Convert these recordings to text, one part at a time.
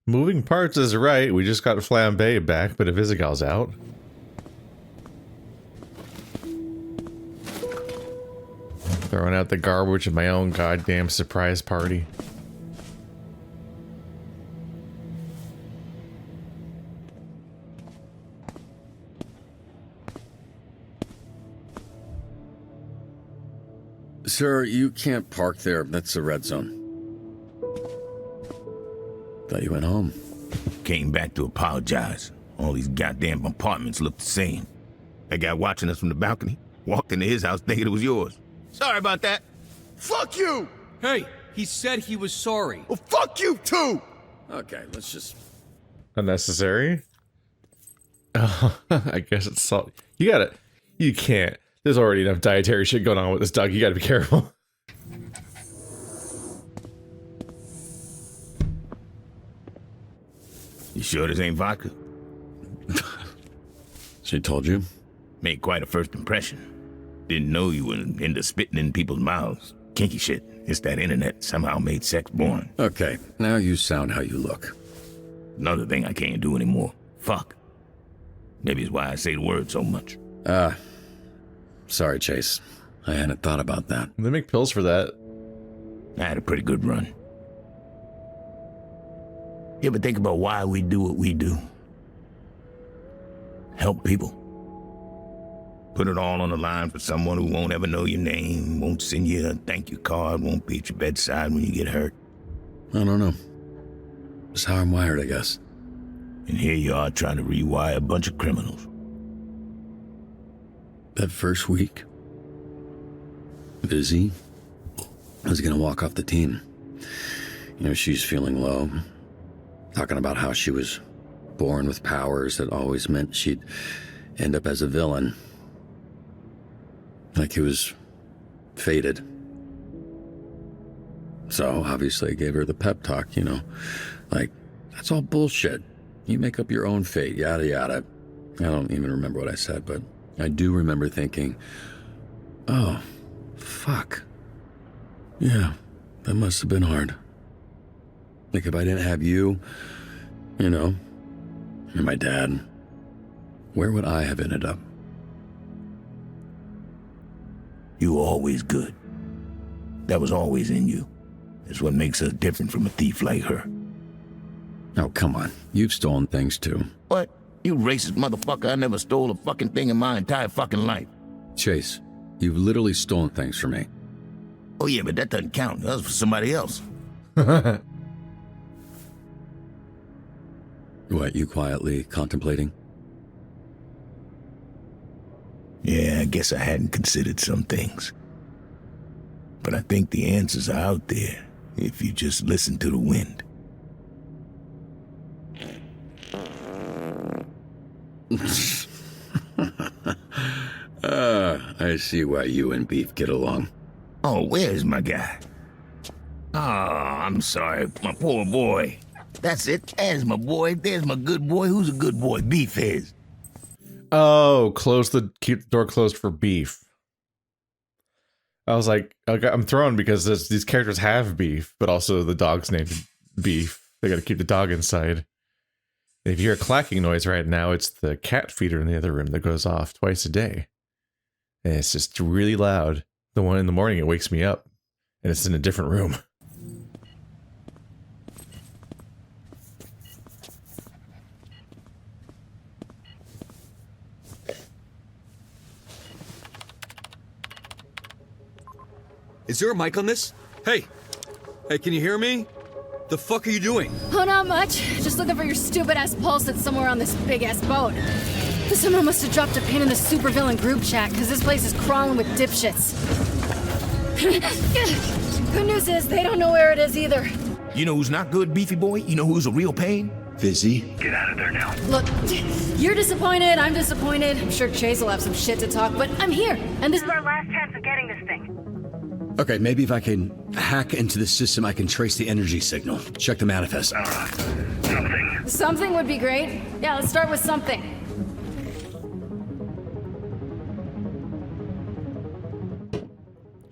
Moving parts is right. We just got Flambe back, but Invisigal's out. Throwing out the garbage of my own goddamn surprise party. Sir, you can't park there. That's the red zone. Thought you went home. Came back to apologize. All these goddamn apartments look the same. That guy watching us from the balcony walked into his house thinking it was yours. Sorry about that. Fuck you! Hey, he said he was sorry. Well, fuck you too! Okay, let's just... Unnecessary? Oh, I guess it's salt. You gotta... You can't. There's already enough dietary shit going on with this dog. You gotta be careful. You sure this ain't vodka? She told you? Made quite a first impression. Didn't know you were into spitting in people's mouths. Kinky shit. It's that internet somehow made sex boring. Okay, now you sound how you look. Another thing I can't do anymore. Fuck. Maybe it's why I say the word so much. Sorry, Chase. I hadn't thought about that. They make pills for that. I had a pretty good run. You ever think about why we do what we do? Help people. Put it all on the line for someone who won't ever know your name, won't send you a thank you card, won't be at your bedside when you get hurt. I don't know. It's how I'm wired, I guess. And here you are trying to rewire a bunch of criminals. That first week, Vizzy was gonna walk off the team. You know, she's feeling low, talking about how she was born with powers that always meant she'd end up as a villain. Like it was fated. So, obviously, I gave her the pep talk, you know. Like, that's all bullshit. You make up your own fate, yada yada. I don't even remember what I said, but I do remember thinking, oh, fuck. Yeah, that must have been hard. Like, if I didn't have you, you know, and my dad, where would I have ended up? You were always good. That was always in you. It's what makes us different from a thief like her. Oh, come on. You've stolen things, too. What? You racist motherfucker, I never stole a fucking thing in my entire fucking life. Chase, you've literally stolen things from me. Oh yeah, but that doesn't count. That was for somebody else. What, you quietly contemplating? Yeah, I guess I hadn't considered some things. But I think the answers are out there if you just listen to the wind. I see why you and Beef get along. Oh, where's my guy? Oh, I'm sorry, my poor boy. That's it. There's my boy. There's my good boy. Who's a good boy? Beef is. Oh, keep the door closed for Beef. I was like, okay, I'm thrown because these characters have beef, but also the dog's named Beef. They got to keep the dog inside. If you hear a clacking noise right now, it's the cat feeder in the other room that goes off twice a day. And it's just really loud. The one in the morning, it wakes me up. And it's in a different room. Is there a mic on this? Hey! Hey, can you hear me? The fuck are you doing? Oh, not much. Just looking for your stupid-ass pulse that's somewhere on this big-ass boat. Someone must have dropped a pin in the supervillain group chat, because this place is crawling with dipshits. Good news is, they don't know where it is either. You know who's not good, Beefy boy? You know who's a real pain? Vizzy? Get out of there now. Look, you're disappointed, I'm disappointed. I'm sure Chase will have some shit to talk, but I'm here, and this is our last chance of getting this thing. Okay, maybe if I can hack into the system, I can trace the energy signal. Check the manifest. Something. Something would be great. Yeah, let's start with something.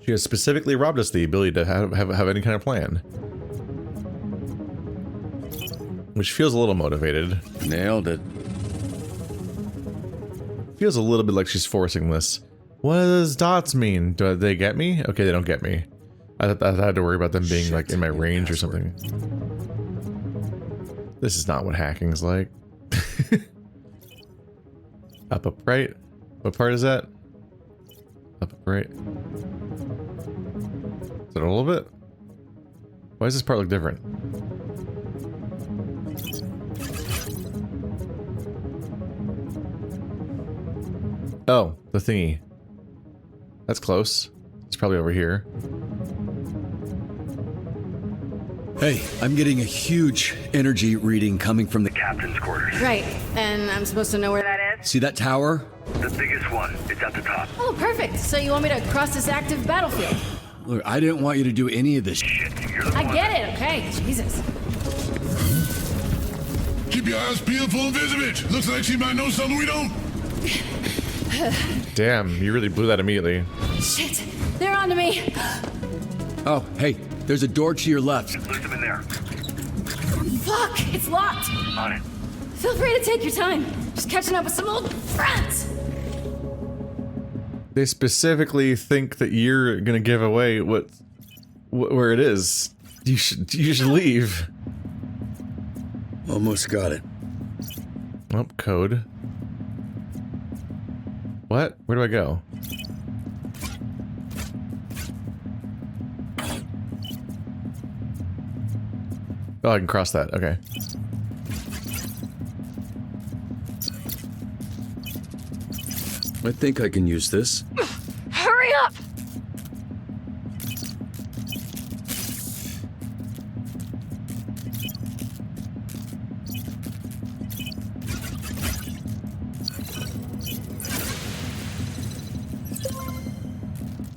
She has specifically robbed us the ability to have any kind of plan. Which feels a little motivated. Nailed it. Feels a little bit like she's forcing this. What does dots mean? Do they get me? Okay, they don't get me. I thought I had to worry about them being like in my range or something. This is not what hacking's like. Up, right. What part is that? Up, right. Is it a little bit? Why does this part look different? Oh, the thingy. That's close. It's probably over here. Hey, I'm getting a huge energy reading coming from the Captain's quarters. Right, and I'm supposed to know where that is? See that tower? The biggest one. It's at the top. Oh, perfect. So you want me to cross this active battlefield? Look, I didn't want you to do any of this. Shit, you're the I one. get it, okay? Jesus. Keep your eyes peeled for Invisigal. Looks like she might know something we don't. Damn, you really blew that immediately. Shit, they're onto me. Oh, hey, there's a door to your left. Lose them in there. Fuck, it's locked. On it. Feel free to take your time. Just catching up with some old friends. They specifically think that you're gonna give away where it is. You should leave. Almost got it. Oh, code. What? Where do I go? Oh, I can cross that. Okay. I think I can use this. Hurry up!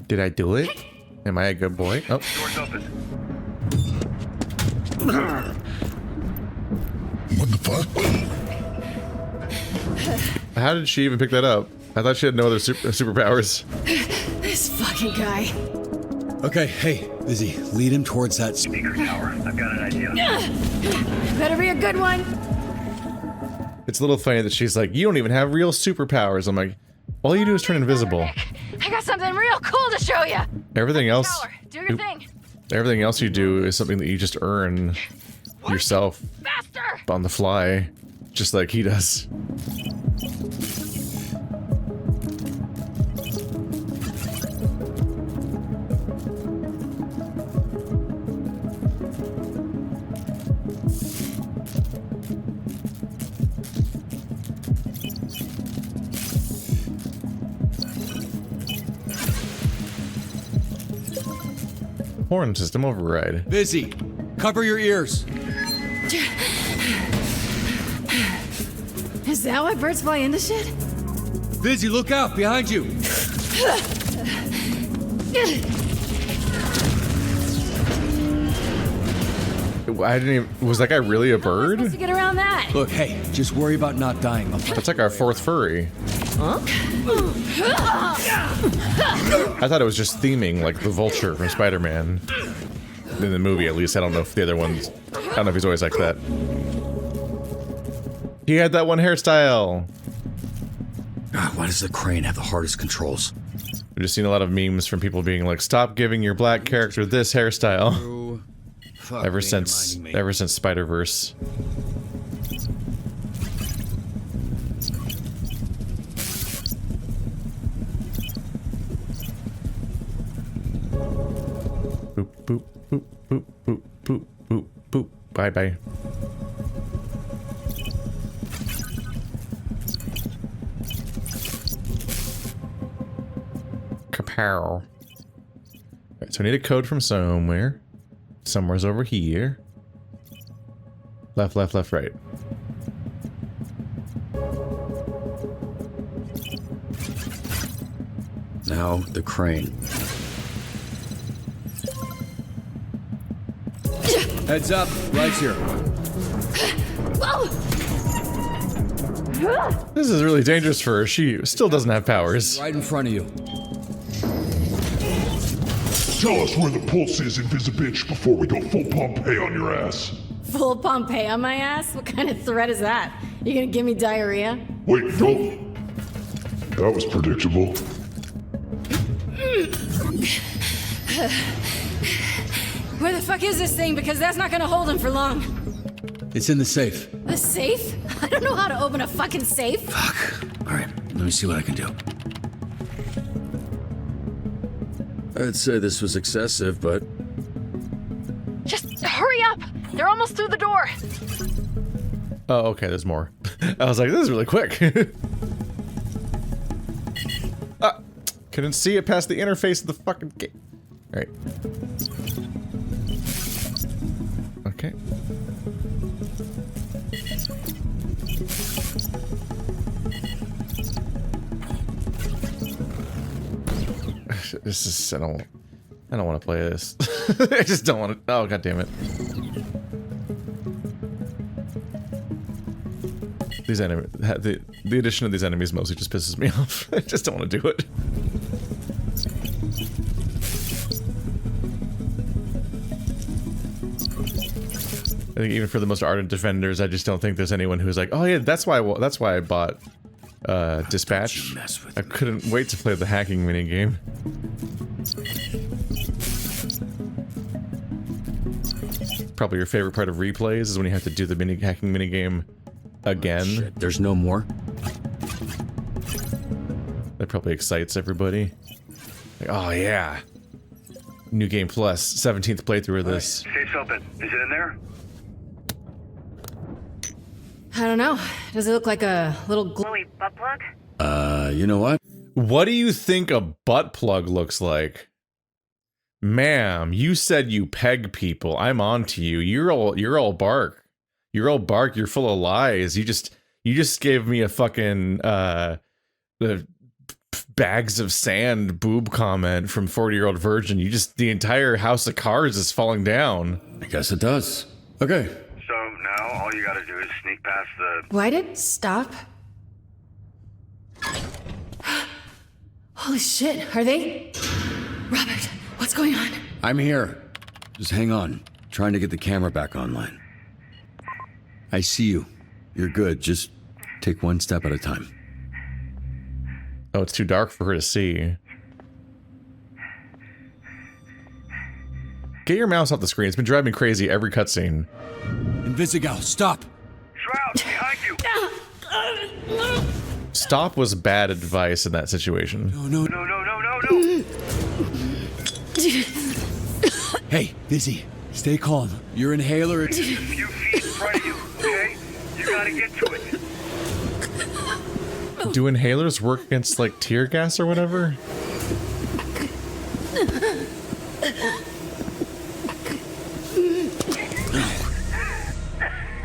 Did I do it? Am I a good boy? Oh. Door's open. What the fuck? How did she even pick that up? I thought she had no other superpowers. This fucking guy. Okay, hey, Izzy, lead him towards that. Speaker tower. I've got an idea. Better be a good one. It's a little funny that she's like, you don't even have real superpowers. I'm like, all you do is turn invisible. I got something real cool to show you. Everything else, Do your thing. everything else you do is something that you just earn yourself Faster. on the fly, just like he does. Horn system override. Busy, cover your ears. Is that why birds fly into shit? Busy, look out, behind you. I didn't even, was that guy really a Supposed to bird? get around that. Look, hey, just worry about not dying. That's like our fourth furry. Huh? I thought it was just theming like the vulture from Spider-Man. In the movie, at least. I don't know if the other ones, I don't know if he's always like that. He had that one hairstyle. God, why does the crane have the hardest controls? I've just seen a lot of memes from people being like, stop giving your black character this hairstyle. Ever since Spider-Verse. Boop, boop, boop, boop, boop, boop, boop, boop. Bye bye. Kapow. Right, so I need a code from somewhere. Somewhere's over here. Left, left, left, right. Now the crane. Heads up, lights here. Whoa! This is really dangerous for her. She still doesn't have powers. Right in front of you. Tell us where the pulse is, Invisigal, before we go full Pompeii on your ass. Full Pompeii on my ass? What kind of threat is that? You gonna give me diarrhea? Wait, no. That was predictable. Where the fuck is this thing? Because that's not gonna hold him for long. It's in the safe. The safe? I don't know how to open a fucking safe. Fuck. All right, let me see what I can do. I'd say this was excessive, but Just hurry up! They're almost through the door. Oh, okay, there's more. I was like, this is really quick. Couldn't see it past the interface of the fucking gate. Alright. Okay. This is, I don't want to play this. I just don't want to. Oh, god damn it. These enemies, the addition of these enemies mostly just pisses me off. I just don't want to do it. I think even for the most ardent defenders, I just don't think there's anyone who's like, oh yeah, that's why I bought Dispatch. I couldn't wait to play the hacking minigame. Probably your favorite part of replays is when you have to do the hacking minigame again. Shit, there's no more? That probably excites everybody. Like, oh yeah. New game plus, 17th playthrough of this. Safe's open. Is it in there? I don't know. Does it look like a little glowy butt plug? You know what? What do you think a butt plug looks like? Ma'am, you said you peg people. I'm on to you. You're all bark. You're all bark. You're full of lies. You just gave me a fucking the bags of sand boob comment from 40-year-old virgin. The entire house of cards is falling down. I guess it does. Okay. So now all you gotta do is sneak past the... Why did it stop? Holy shit, are they? Robert, what's going on? I'm here. Just hang on. Trying to get the camera back online. I see you. You're good. Just take one step at a time. Oh, it's too dark for her to see. Get your mouse off the screen. It's been driving me crazy every cutscene. Invisigal, stop! Shroud, behind you! Stop was bad advice in that situation. No. Hey, Vizzy, stay calm. Your inhaler... It's just a few feet in front of you, okay? You gotta get to it. Do inhalers work against, like, tear gas or whatever?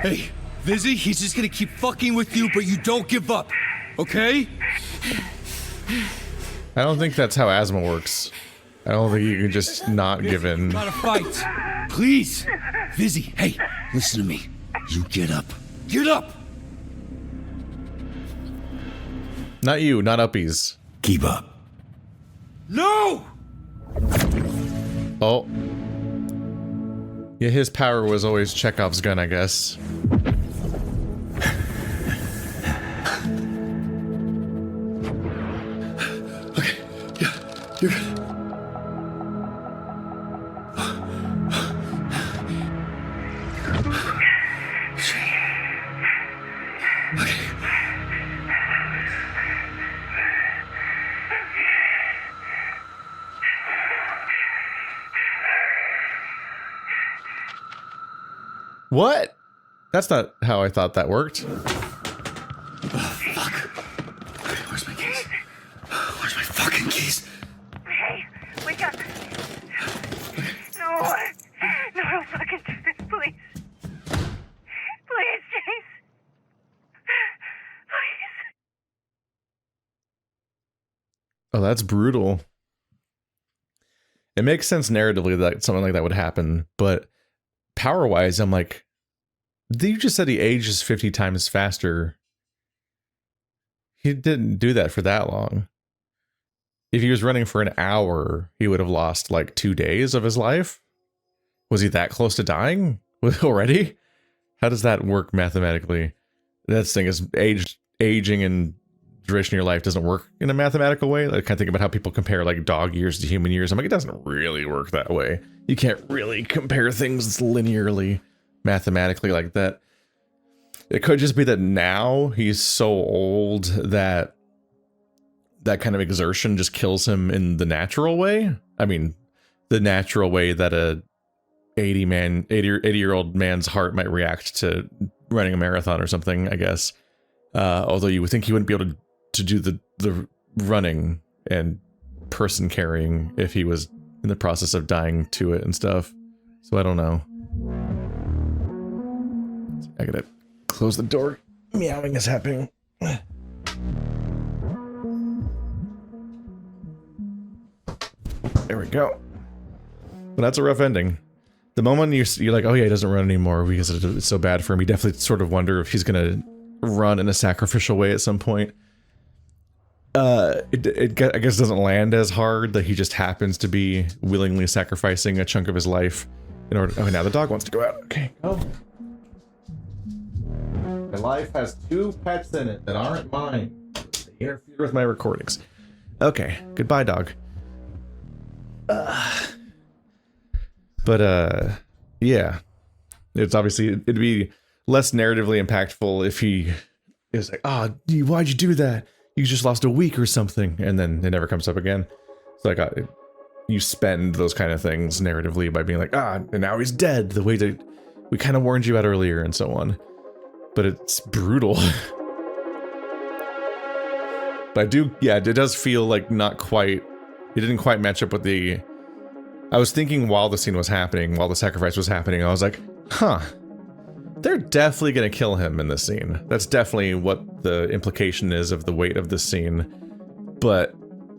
Hey, Vizzy, he's just gonna keep fucking with you, but you don't give up, okay? I don't think that's how asthma works. I don't think you can just not give in. Gotta fight. Please. Vizzy, hey, listen to me. You get up. Get up! Not you, not uppies. Keep up. No! Oh. Yeah, his power was always Chekhov's gun, I guess. Okay, yeah, you're good. What? That's not how I thought that worked. Oh, fuck. Where's my keys? Where's my fucking keys? Hey, wake up. No, don't fucking do this, please. Please, Chase. Please. Oh, that's brutal. It makes sense narratively that something like that would happen, but power-wise, I'm like, you just said he ages 50 times faster. He didn't do that for that long. If he was running for an hour, he would have lost like 2 days of his life. Was he that close to dying already? How does that work mathematically? That thing is aging and duration of your life doesn't work in a mathematical way. Like, I kind of think about how people compare like dog years to human years. I'm like, it doesn't really work that way. You can't really compare things linearly, mathematically like that. It could just be that now he's so old that that kind of exertion just kills him in the natural way. I mean, the natural way that a 80-year-old man's heart might react to running a marathon or something, I guess. Although you would think he wouldn't be able to do the running and person carrying if he was in the process of dying to it and stuff. So I don't know. I gotta close the door. Meowing is happening. There we go. But that's a rough ending. The moment you're like, oh yeah, he doesn't run anymore because it's so bad for him, you definitely sort of wonder if he's gonna run in a sacrificial way at some point. I guess doesn't land as hard that he just happens to be willingly sacrificing a chunk of his life in order. Oh, now the dog wants to go out. Okay, go. My life has 2 pets in it that aren't mine. They interfere with my recordings. Okay, goodbye, dog. Yeah, it's obviously, it'd be less narratively impactful if he is like, oh, why'd you do that? You just lost a week or something, and then it never comes up again. It's like, you spend those kind of things narratively by being like, and now he's dead, the way that we kind of warned you about earlier, and so on. But it's brutal. But it does feel like it didn't quite match up with the... I was thinking while the scene was happening, while the sacrifice was happening, I was like, they're definitely going to kill him in this scene. That's definitely what the implication is of the weight of this scene. But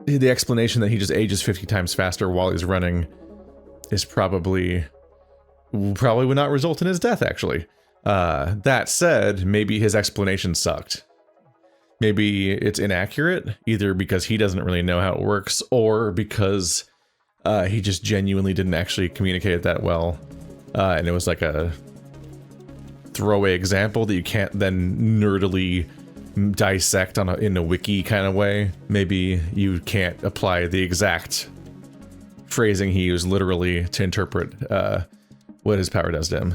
the explanation that he just ages 50 times faster while he's running is probably would not result in his death, actually. That said, maybe his explanation sucked. Maybe it's inaccurate, either because he doesn't really know how it works, or because he just genuinely didn't actually communicate it that well. And it was like a throwaway example that you can't then nerdily dissect in a wiki kind of way. Maybe you can't apply the exact phrasing he used literally to interpret what his power does to him.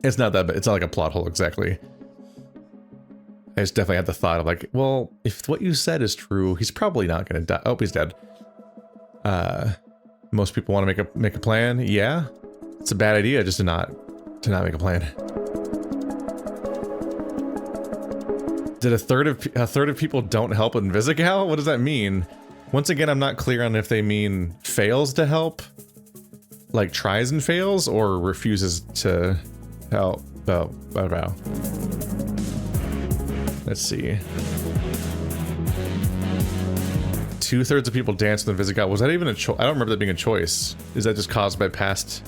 It's not that bad. It's not like a plot hole exactly. I just definitely had the thought of like, well, if what you said is true, he's probably not going to die. Oh, he's dead. Most people want to make a plan. Yeah, it's a bad idea just to not make a plan. Did a third of people don't help with Invisigal? What does that mean? Once again, I'm not clear on if they mean fails to help, like tries and fails, or refuses to help. Oh, wow. Let's see. 2/3 of people dance with Invisigal. Was that even a choice? I don't remember that being a choice. Is that just caused by past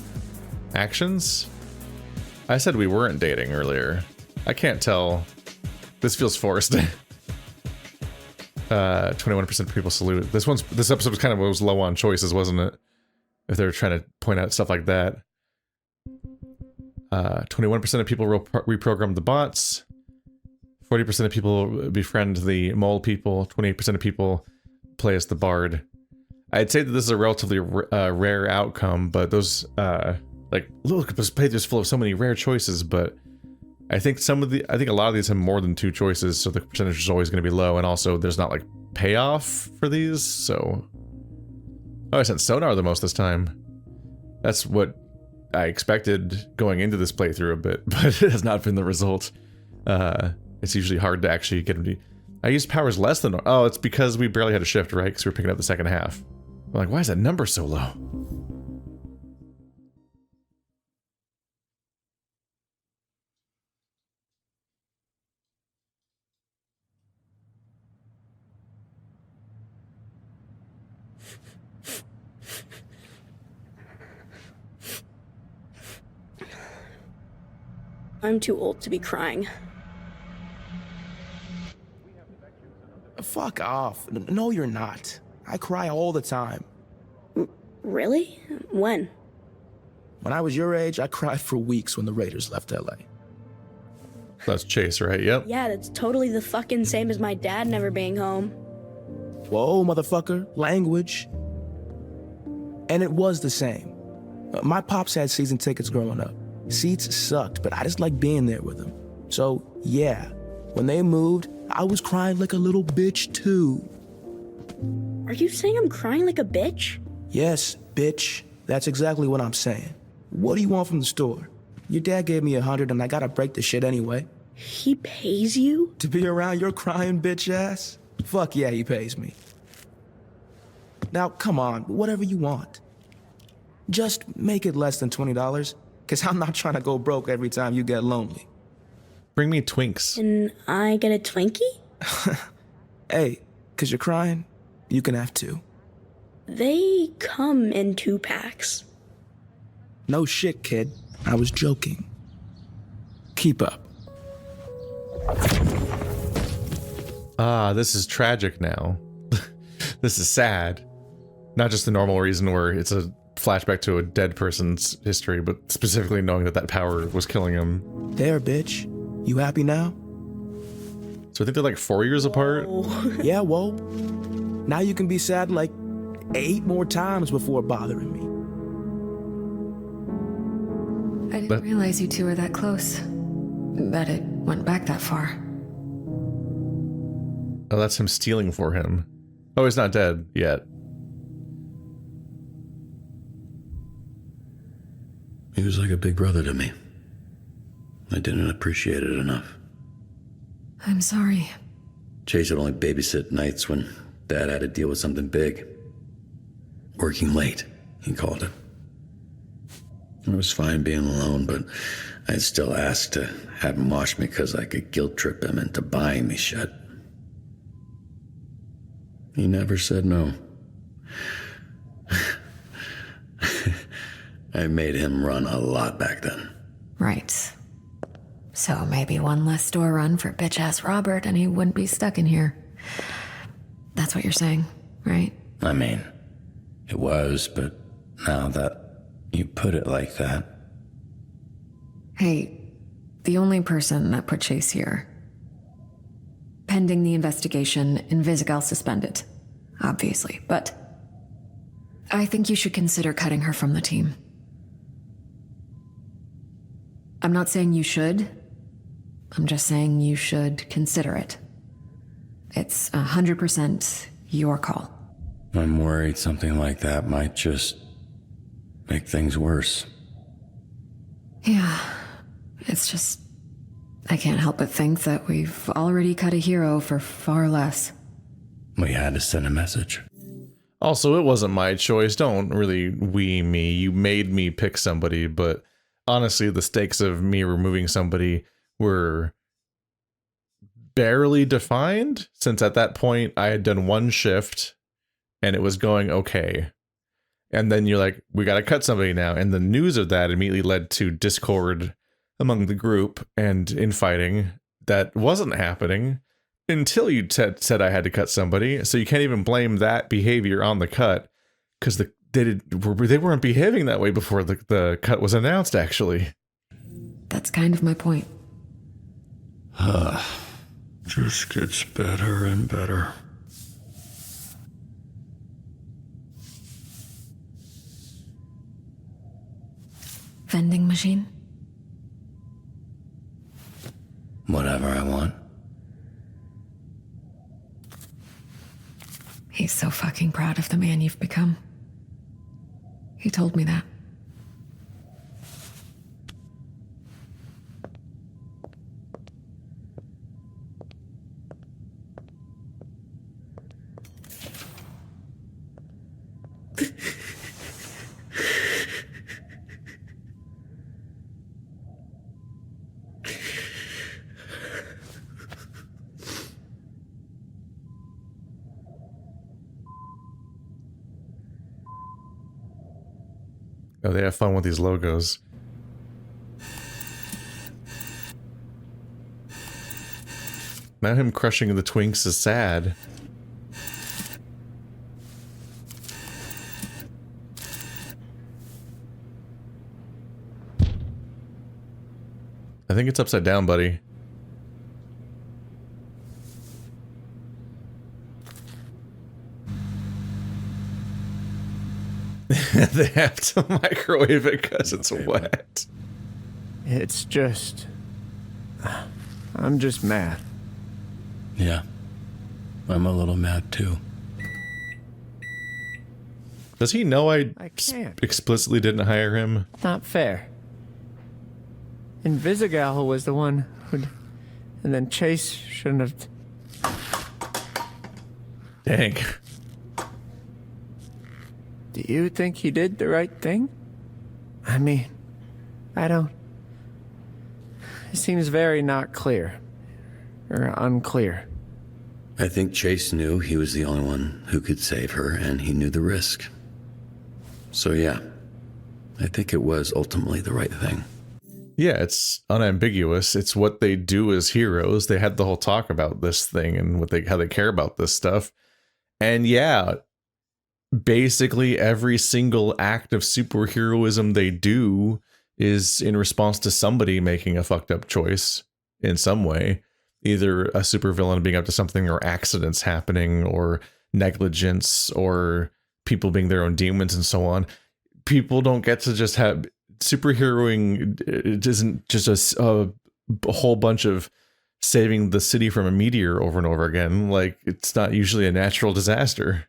actions? I said we weren't dating earlier. I can't tell. This feels forced. 21% of people salute. This episode was low on choices, wasn't it? If they were trying to point out stuff like that. 21% of people reprogram the bots. 40% of people befriend the mole people. 28% of people play as the bard. I'd say that this is a relatively rare outcome, but those look, this playthrough is full of so many rare choices, but I think a lot of these have more than 2 choices, so the percentage is always going to be low, and also there's not like payoff for these, so... Oh, I sent Sonar the most this time. That's what I expected going into this playthrough a bit, but it has not been the result. It's usually hard to actually get him to... I used powers less than... Oh, it's because we barely had a shift, right? Because we were picking up the second half. I'm like, why is that number so low? I'm too old to be crying. Fuck off. No, you're not. I cry all the time. Really? When? When I was your age, I cried for weeks when the Raiders left LA. That's Chase, right? Yep. Yeah, that's totally the fucking same as my dad never being home. Whoa, motherfucker. Language. And it was the same. My pops had season tickets growing up. Seats sucked, but I just liked being there with them. So, yeah, when they moved, I was crying like a little bitch, too. Are you saying I'm crying like a bitch? Yes, bitch. That's exactly what I'm saying. What do you want from the store? Your dad gave me $100 and I gotta break the shit anyway. He pays you? To be around your crying bitch ass? Fuck yeah, he pays me. Now, come on, whatever you want. Just make it less than $20, because I'm not trying to go broke every time you get lonely. Bring me Twinks. Can I get a Twinkie? Hey, because you're crying, you can have two. They come in 2-packs. No shit, kid. I was joking. Keep up. Ah, this is tragic now. This is sad. Not just the normal reason where it's a flashback to a dead person's history, but specifically knowing that that power was killing him. There, bitch. You happy now? So I think they're like 4 years apart. Yeah, whoa. Now you can be sad like 8 more times before bothering me. I didn't realize you two were that close. That it went back that far. Oh, that's him stealing for him. Oh, he's not dead yet. He was like a big brother to me. I didn't appreciate it enough. I'm sorry. Chase would only babysit nights when Dad had to deal with something big. Working late, he called it. I was fine being alone, but I'd still ask to have him watch me because I could guilt trip him into buying me shit. He never said no. I made him run a lot back then. Right. So maybe one less store run for bitch-ass Robert and he wouldn't be stuck in here. That's what you're saying, right? I mean, it was, but now that you put it like that... Hey, the only person that put Chase here. Pending the investigation, Invisigal suspended. Obviously, but... I think you should consider cutting her from the team. I'm not saying you should. I'm just saying you should consider it. It's 100% your call. I'm worried something like that might just make things worse. Yeah, it's just... I can't help but think that we've already cut a hero for far less. We had to send a message. Also, it wasn't my choice. Don't really we me. You made me pick somebody, but honestly, the stakes of me removing somebody were barely defined, since at that point I had done one shift and it was going okay. And then you're like, we got to cut somebody now. And the news of that immediately led to discord among the group and infighting that wasn't happening until you said I had to cut somebody. So you can't even blame that behavior on the cut, because they weren't behaving that way before the cut was announced, actually. That's kind of my point. Just gets better and better. Vending machine? Whatever I want. He's so fucking proud of the man you've become. He told me that. Oh, they have fun with these logos. Now him crushing the Twinks is sad. I think it's upside down, buddy. They have to microwave it because it's wet. It's just... I'm just mad. Yeah. I'm a little mad too. Does he know I can't. explicitly didn't hire him? Not fair. Invisigal was the one who'd... And then Chase shouldn't have... Dang. Do you think he did the right thing? I mean, I don't... It seems very not clear. Or unclear. I think Chase knew he was the only one who could save her, and he knew the risk. So yeah, I think it was ultimately the right thing. Yeah, it's unambiguous. It's what they do as heroes. They had the whole talk about this thing and how they care about this stuff. And yeah, basically every single act of superheroism they do is in response to somebody making a fucked up choice in some way. Either a supervillain being up to something, or accidents happening, or negligence, or people being their own demons and so on. People don't get to just have superheroing. It isn't just a whole bunch of saving the city from a meteor over and over again. Like, it's not usually a natural disaster.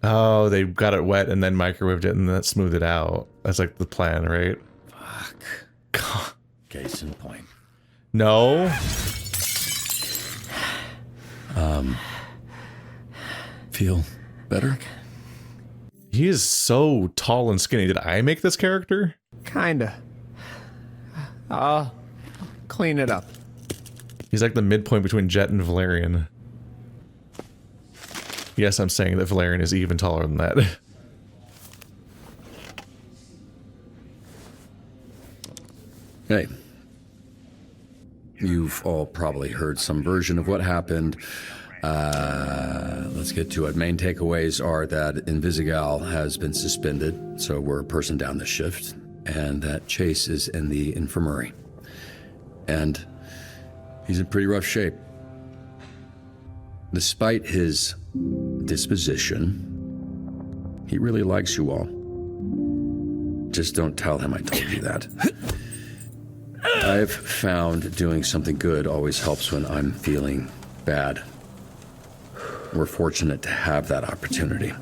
Oh, they got it wet and then microwaved it and then smoothed it out. That's like the plan, right? Fuck. God. Case in point. No. Feel better? He is so tall and skinny. Did I make this character? Kinda. I'll clean it up. He's like the midpoint between Jet and Valerian. Yes, I'm saying that Valerian is even taller than that. Hey. You've all probably heard some version of what happened. Let's get to it. Main takeaways are that Invisigal has been suspended, so we're a person down the shift, and that Chase is in the infirmary. And he's in pretty rough shape. Despite his disposition, he really likes you all. Just don't tell him I told you that. I've found doing something good always helps when I'm feeling bad. We're fortunate to have that opportunity.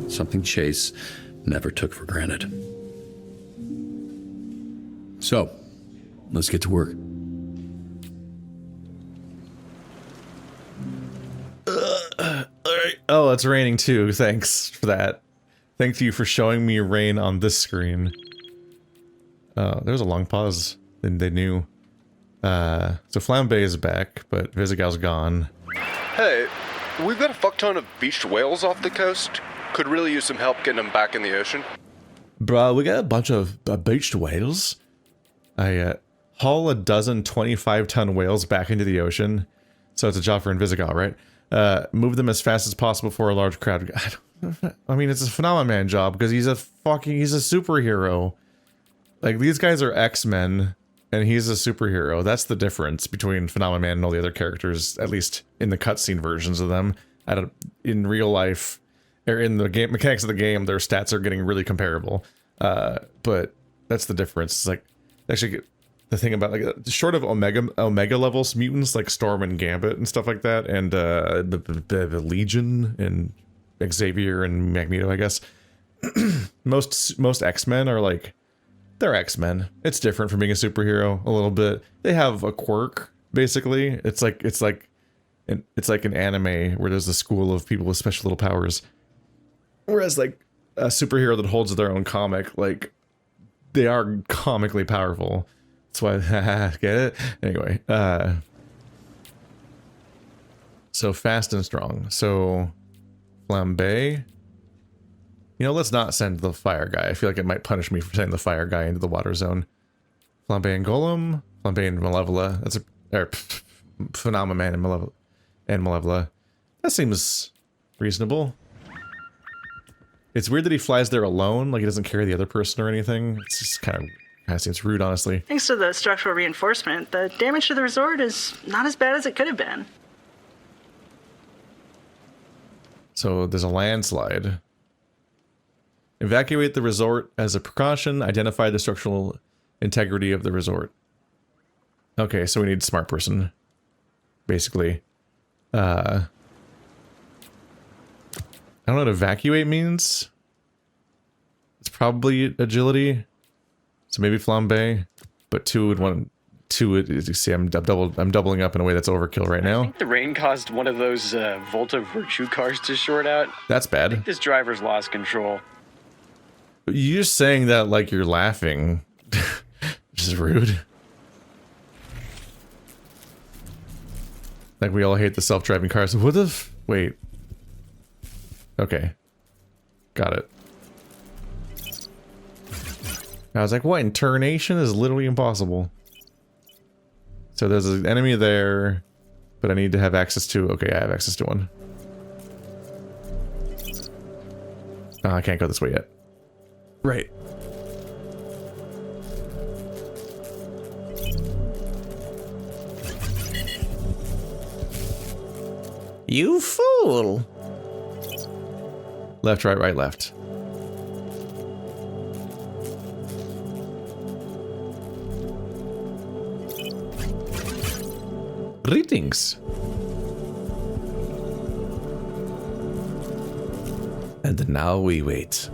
Something Chase never took for granted. So, let's get to work. Alright. Oh, it's raining too. Thanks for that. Thank you for showing me rain on this screen. There's a long pause. They knew. So Flambe is back, but Invisigal's gone. Hey, we've got a fuck ton of beached whales off the coast. Could really use some help getting them back in the ocean. Bro, we got a bunch of beached whales. I haul a dozen 25-ton whales back into the ocean. So it's a job for Invisigal, right? Move them as fast as possible for a large crowd. I mean, it's a Phenomenon Man job because he's a superhero. Like, these guys are X-Men, and he's a superhero. That's the difference between Phenomenon Man and all the other characters, at least in the cutscene versions of them. In real life, or in the game mechanics of the game, their stats are getting really comparable. But that's the difference. It's like, actually, the thing about, like, short of Omega levels mutants like Storm and Gambit and stuff like that, and the Legion and Xavier and Magneto, I guess. most X-Men are like, they're X-Men. It's different from being a superhero a little bit. They have a quirk, basically. It's like an anime where there's a school of people with special little powers. Whereas, like, a superhero that holds their own comic, like, they are comically powerful. That's why, get it? Anyway, so fast and strong. So, Flambe. You know, let's not send the fire guy. I feel like it might punish me for sending the fire guy into the water zone. Flambe and Golem. Flambe and Malevola. That's Phenomenon Man and Malevola. That seems reasonable. It's weird that he flies there alone, like he doesn't carry the other person or anything. It's just kind of seems rude, honestly. Thanks to the structural reinforcement, the damage to the resort is not as bad as it could have been. So there's a landslide. Evacuate the resort as a precaution. Identify the structural integrity of the resort. Okay, so we need smart person, basically. I don't know what evacuate means. It's probably agility. So maybe flambe, but 2 would want 2 would see. I'm doubling up in a way that's overkill right now. I think the rain caused one of those Volta Virtue cars to short out. That's bad. I think this driver's lost control. You're saying that like you're laughing, which is rude. Like we all hate the self-driving cars. What if? Wait. Okay. Got it. I was like, what? Internation is literally impossible. So there's an enemy there, but I need to have access to... Okay, I have access to one. Oh, I can't go this way yet. Right. You fool! Left, right, right, left. Greetings. And now we wait.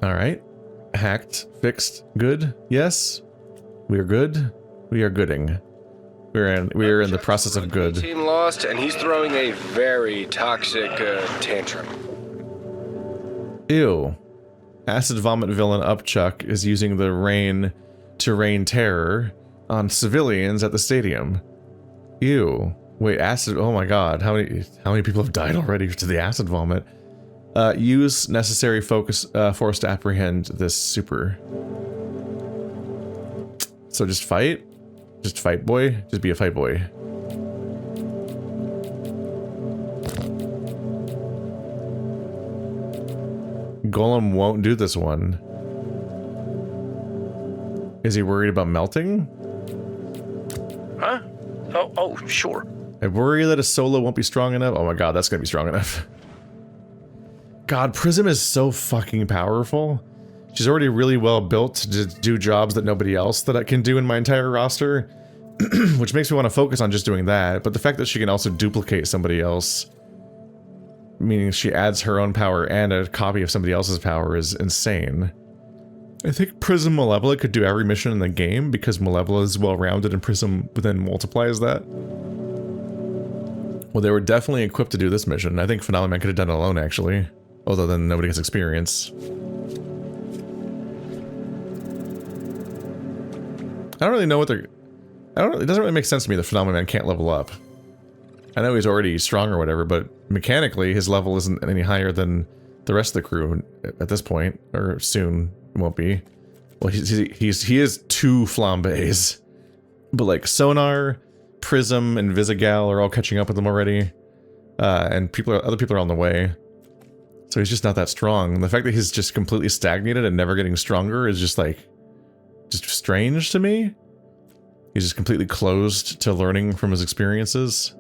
All right. Hacked, fixed, good. Yes, we are good. We are gooding. We are in the process of good. Team lost, and he's throwing a very toxic tantrum. Ew. Acid vomit villain Upchuck is using the rain to rain terror on civilians at the stadium. Ew. Wait, acid. Oh my god. How many people have died already to the acid vomit? Use necessary focus force to apprehend this super. So just fight? Just fight boy? Just be a fight boy. Golem won't do this one. Is he worried about melting? Huh? Oh, sure. I worry that a solo won't be strong enough. Oh my god, that's gonna be strong enough. God, Prism is so fucking powerful. She's already really well built to do jobs that nobody else that I can do in my entire roster, which makes me want to focus on just doing that. But the fact that she can also duplicate somebody else, meaning she adds her own power and a copy of somebody else's power, is insane. I think Prism Malevola could do every mission in the game because Malevola is well-rounded and Prism then multiplies that. Well, they were definitely equipped to do this mission. I think Phenomenon Man could have done it alone, actually. Although then nobody gets experience. I don't really know what they're... it doesn't really make sense to me that Phenomenon Man can't level up. I know he's already strong or whatever, but mechanically his level isn't any higher than the rest of the crew at this point. Or soon it won't be. Well, he is 2 flambés. But like Sonar, Prism, and Invisigal are all catching up with him already. And other people are on the way. So he's just not that strong. And the fact that he's just completely stagnated and never getting stronger is just like... just strange to me. He's just completely closed to learning from his experiences.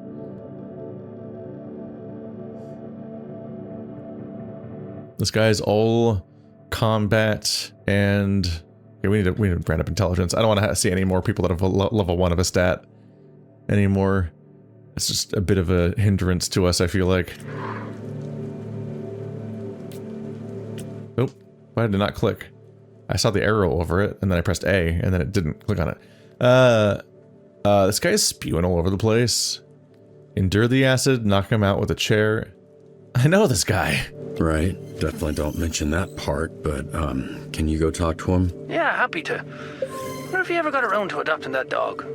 This guy's all combat and... okay, we need to brand up intelligence. I don't want to see any more people that have a level 1 of a stat anymore. It's just a bit of a hindrance to us, I feel like. Nope. Why did it not click? I saw the arrow over it, and then I pressed A, and then it didn't click on it. This guy's spewing all over the place. Endure the acid, knock him out with a chair. I know this guy. Right. Definitely don't mention that part, but, can you go talk to him? Yeah, happy to. What if you ever got around to adopting that dog?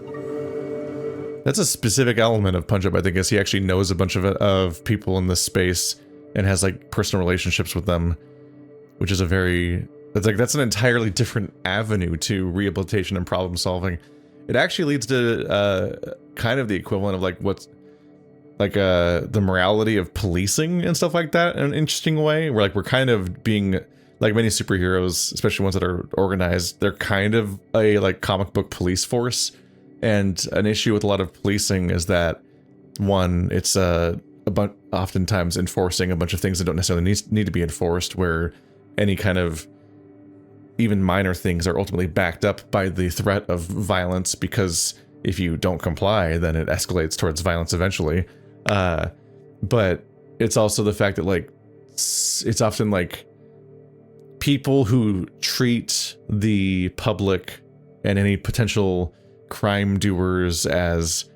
That's a specific element of Punch Up, I think, is he actually knows a bunch of people in this space and has like personal relationships with them, which is that's an entirely different avenue to rehabilitation and problem solving. It actually leads to kind of the equivalent of like what's like the morality of policing and stuff like that in an interesting way, where like we're kind of being like many superheroes, especially ones that are organized, they're kind of a like comic book police force. And an issue with a lot of policing is that, one, it's oftentimes enforcing a bunch of things that don't necessarily need to be enforced, where any kind of even minor things are ultimately backed up by the threat of violence, because if you don't comply, then it escalates towards violence eventually. But it's also the fact that like it's often like people who treat the public and any potential crime doers as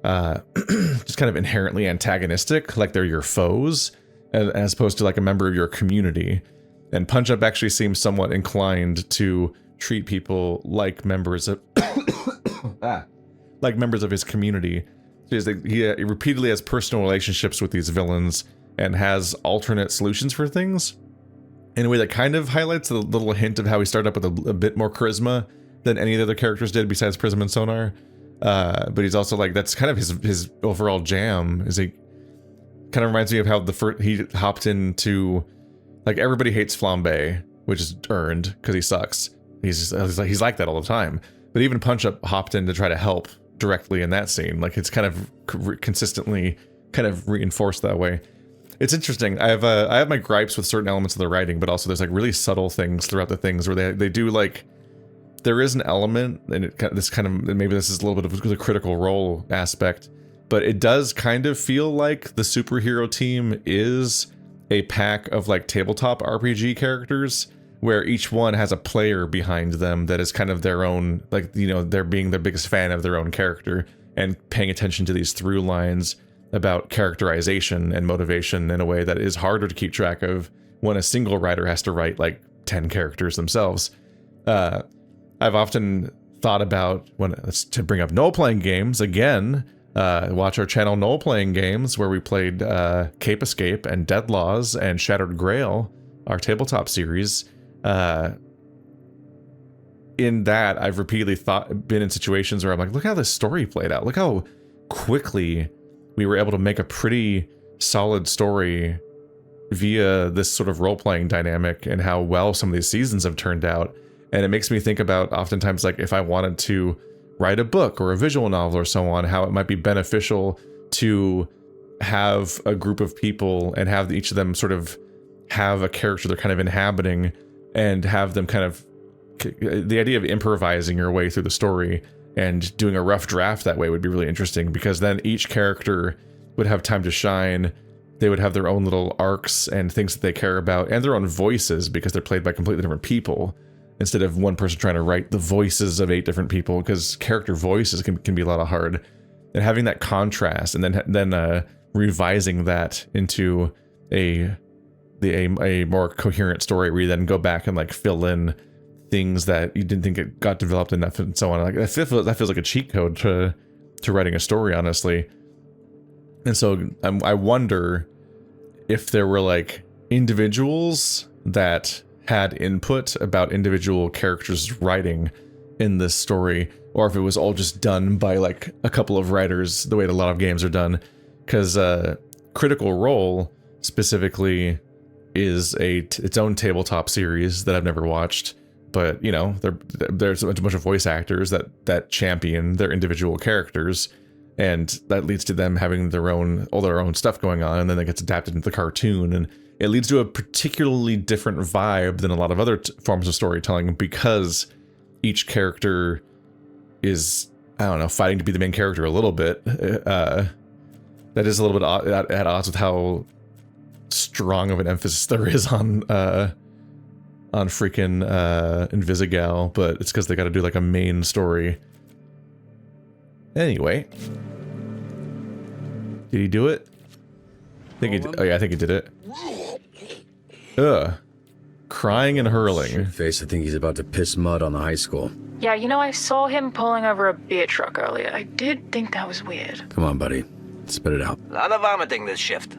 just kind of inherently antagonistic, like they're your foes, as opposed to like a member of your community. And Punch Up actually seems somewhat inclined to treat people like members of like members of his community. He repeatedly has personal relationships with these villains and has alternate solutions for things in a way that kind of highlights the little hint of how he started up with a bit more charisma than any of the other characters did besides Prism and Sonar. But he's also like, that's kind of his overall jam, is he kind of reminds me of how he hopped into, like, everybody hates Flambe, which is earned because he sucks. He's like that all the time. But even Punch Up hopped in to try to help directly in that scene. Like, it's kind of consistently kind of reinforced that way. It's interesting. I have my gripes with certain elements of the writing, but also there's like really subtle things throughout the things where they do like, there is an element, and maybe this is a little bit of the critical role aspect, but it does kind of feel like the superhero team is a pack of like tabletop RPG characters, where each one has a player behind them that is kind of their own, like, you know, they're being the biggest fan of their own character and paying attention to these through lines about characterization and motivation in a way that is harder to keep track of when a single writer has to write like 10 characters themselves. I've often thought about, to bring up role-playing games again, watch our channel role-playing games where we played Cape Escape and Dead Laws and Shattered Grail, our tabletop series. In that, I've repeatedly been in situations where I'm like, look how this story played out. Look how quickly we were able to make a pretty solid story via this sort of role-playing dynamic, and how well some of these seasons have turned out. And it makes me think about oftentimes, like, if I wanted to write a book or a visual novel or so on, how it might be beneficial to have a group of people and have each of them sort of have a character they're kind of inhabiting, and have them kind of, the idea of improvising your way through the story and doing a rough draft that way would be really interesting, because then each character would have time to shine. They would have their own little arcs and things that they care about, and their own voices, because they're played by completely different people, instead of one person trying to write the voices of 8 different people, because character voices can be a lot hard. And having that contrast, and then revising that into a more coherent story, where you then go back and like fill in things that you didn't think it got developed enough and so on. Like that feels like a cheat code to writing a story, honestly. And so I wonder if there were like individuals that had input about individual characters' writing in this story, or if it was all just done by like a couple of writers, the way that a lot of games are done. Because Critical Role specifically is its own tabletop series that I've never watched, but you know, there's a bunch of voice actors that champion their individual characters, and that leads to them having all their own stuff going on, and then it gets adapted into the cartoon, and it leads to a particularly different vibe than a lot of other forms of storytelling, because each character is, I don't know, fighting to be the main character a little bit. That is a little bit at odds with how strong of an emphasis there is on freaking Invisigal, but it's because they got to do like a main story. Anyway, did he do it? I think he did. Oh yeah, I think he did it. Ugh, crying and hurling. Face, I think he's about to piss mud on the high school. Yeah, you know, I saw him pulling over a beer truck earlier. I did think that was weird. Come on, buddy. Spit it out. A lot of vomiting this shift.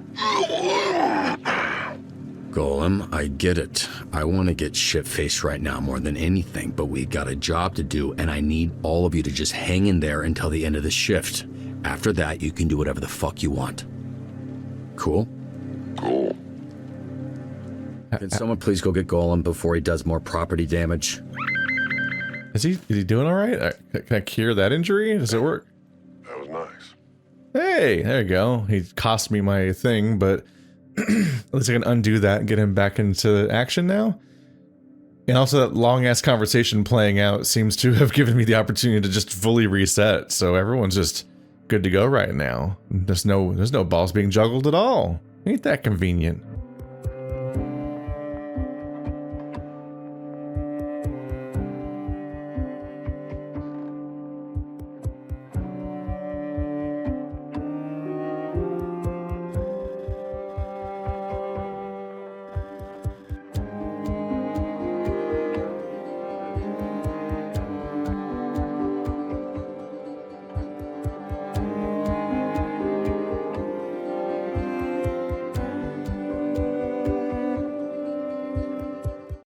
Golem, I get it. I want to get shit-faced right now more than anything, but we got a job to do, and I need all of you to just hang in there until the end of the shift. After that, you can do whatever the fuck you want. Cool? Cool. Can someone please go get Golem before he does more property damage? Is he doing all right? Can I cure that injury? Does it work? That was nice. Hey, there you go. He cost me my thing, but at least I can undo that and get him back into action now. And also that long-ass conversation playing out seems to have given me the opportunity to just fully reset, so everyone's just good to go right now. There's no balls being juggled at all. Ain't that convenient?